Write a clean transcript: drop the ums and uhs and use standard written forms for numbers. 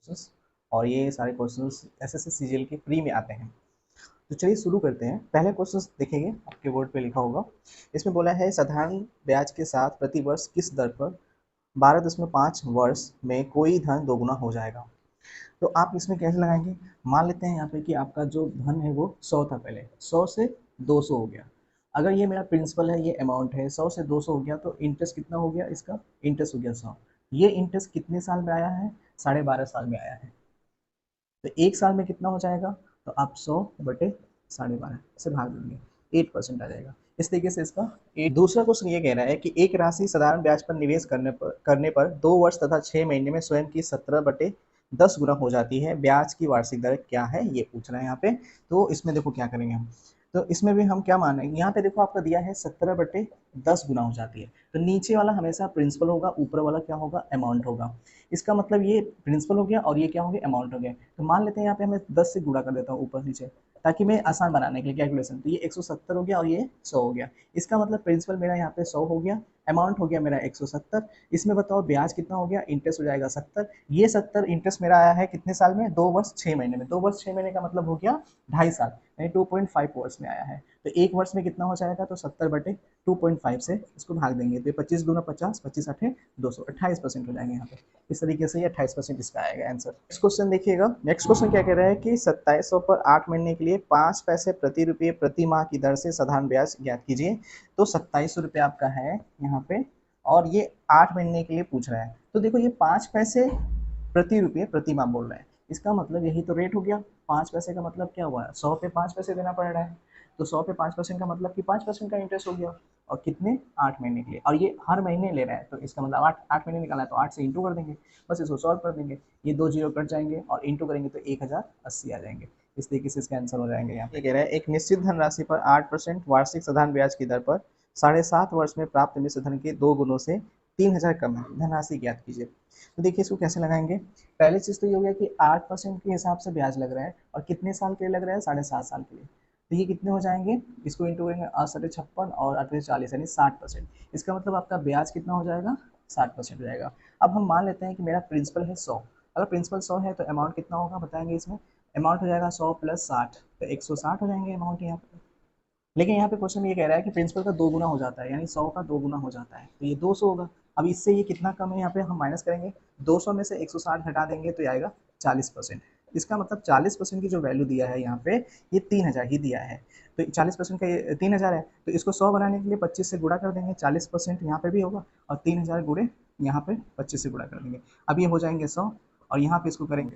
Questions, और ये सारे क्वेश्चंस एसएससी सीजीएल के फ्री में आते हैं। तो चलिए शुरू करते हैं। पहले क्वेश्चन देखेंगे, आपके बोर्ड पे लिखा होगा। इसमें बोला है साधारण ब्याज के साथ प्रति वर्ष किस दर पर 12.5 वर्ष में कोई धन दोगुना हो जाएगा। तो आप इसमें कैसे लगाएंगे, मान लेते हैं यहाँ पे कि आपका जो धन है वो 100 था, पहले 100 से 200 हो गया। अगर ये मेरा प्रिंसिपल है, ये अमाउंट है 100 से 200 हो गया, तो इंटरेस्ट कितना हो गया, इसका इंटरेस्ट हो गया 100। ये इंटरेस्ट कितने साल में आया है, 12.5 साल में आया है। तो एक साल में कितना हो जाएगा, तो आप 100/12.5 से भाग देंगे, 8% आ जाएगा। इस तरीके से इसका दूसरा क्वेश्चन ये कह रहा है कि एक राशि साधारण ब्याज पर निवेश करने पर 2 वर्ष तथा 6 महीने में स्वयं की 17/10 गुना हो जाती है, ब्याज की वार्षिक दर क्या है, ये पूछ रहा है यहाँ पे। तो इसमें देखो क्या करेंगे हम, तो इसमें भी हम क्या मानेंगे, यहाँ पे देखो आपका दिया है 17/10 गुना हो जाती है, तो नीचे वाला हमेशा प्रिंसिपल होगा, ऊपर वाला क्या होगा, अमाउंट होगा। इसका मतलब ये प्रिंसिपल हो गया और ये क्या हो गया, अमाउंट हो गया। तो मान लेते हैं यहाँ पे हमें 10 से गुणा कर देता हूँ ऊपर नीचे, ताकि मैं आसान बनाने के लिए कैलकुलेशन। तो ये 170 हो गया और ये 100 हो गया। इसका मतलब प्रिंसिपल मेरा यहाँ पे 100 हो गया, अमाउंट हो गया मेरा 170। इसमें बताओ ब्याज कितना हो गया, इंटरेस्ट हो जाएगा 70। ये 70 इंटरेस्ट मेरा आया है कितने साल में, 2 वर्ष 6 महीने में। 2 वर्ष 6 महीने का मतलब हो गया 2.5 साल, यानी 2.5 वर्ष में आया है। तो एक वर्ष में कितना हो जाएगा, तो 70/2.5 से इसको भाग देंगे, तो 25 दूना 50, 25 8 200, 28% हो जाएंगे यहाँ पे। इस तरीके से ये 28% इसका आएगा आंसर। नेक्स्ट क्वेश्चन देखिएगा। नेक्स्ट क्वेश्चन क्या कह रहा है कि 2700 पर 8 महीने के लिए 5 पैसे प्रति रुपये प्रति माह की दर से साधारण ब्याज ज्ञात कीजिए। तो 2700 रुपये आपका है यहाँ पे, और ये 8 महीने के लिए पूछ रहा है। तो देखो ये 5 पैसे प्रति रुपये प्रति माह बोल रहा है, इसका मतलब यही तो रेट हो गया। 5 पैसे का मतलब क्या हुआ, 100 पे 5 पैसे देना पड़ रहा है। तो 100 पे 5% का मतलब कि 5% का इंटरेस्ट हो गया, और कितने, 8 महीने के लिए, और ये हर महीने ले रहा है। तो इसका मतलब 8 महीने निकाला है, तो 8 से इंटू कर देंगे, बस इसको सॉल्व कर देंगे। ये 2 जीरो कट जाएंगे और इंटू करेंगे तो 1080 आ जाएंगे। इस तरीके से इसका आंसर हो जाएंगे। यहाँ पे कह रहा है एक निश्चित धनराशि पर 8% वार्षिक साधारण ब्याज की दर पर 7.5 वर्ष में प्राप्त मिश्र धन के 2 गुणों से 3000 कम है, धनराशि ज्ञात कीजिए। तो देखिए इसको कैसे लगाएंगे। पहली चीज तो ये हो गया कि 8% के हिसाब से ब्याज लग रहा है, और कितने साल के लिए लग रहा है, 7.5 साल के लिए। तो ये कितने हो जाएंगे, इसको इंटू करेंगे 8×56 और 8×40 यानी 60%। इसका मतलब आपका ब्याज कितना हो जाएगा, 60% हो जाएगा। अब हम मान लेते हैं कि मेरा प्रिंसिपल है 100। अगर प्रिंसिपल 100 है तो अमाउंट कितना होगा बताएंगे। इसमें अमाउंट हो जाएगा 100 + 60, तो 160 हो जाएंगे अमाउंट यहाँ पे। लेकिन यहाँ पे क्वेश्चन ये कह रहा है कि प्रिंसिपल का 2 गुना हो जाता है, यानी 100 का 2 गुना हो जाता है, तो ये 200 होगा। अब इससे ये कितना कम है, यहाँ पे हम माइनस करेंगे, 200 में से 160 घटा देंगे तो ये आएगा 40%। इसका मतलब 40% की जो वैल्यू दिया है यहाँ पे, ये 3000 ही दिया है। तो 40% का ये 3000 है, तो इसको 100 बनाने के लिए 25 से गुणा कर देंगे, 40% यहाँ पे भी होगा, और 3000 गुणे यहाँ पे 25 से गुणा कर देंगे। अब ये हो जाएंगे 100, और यहाँ पे इसको करेंगे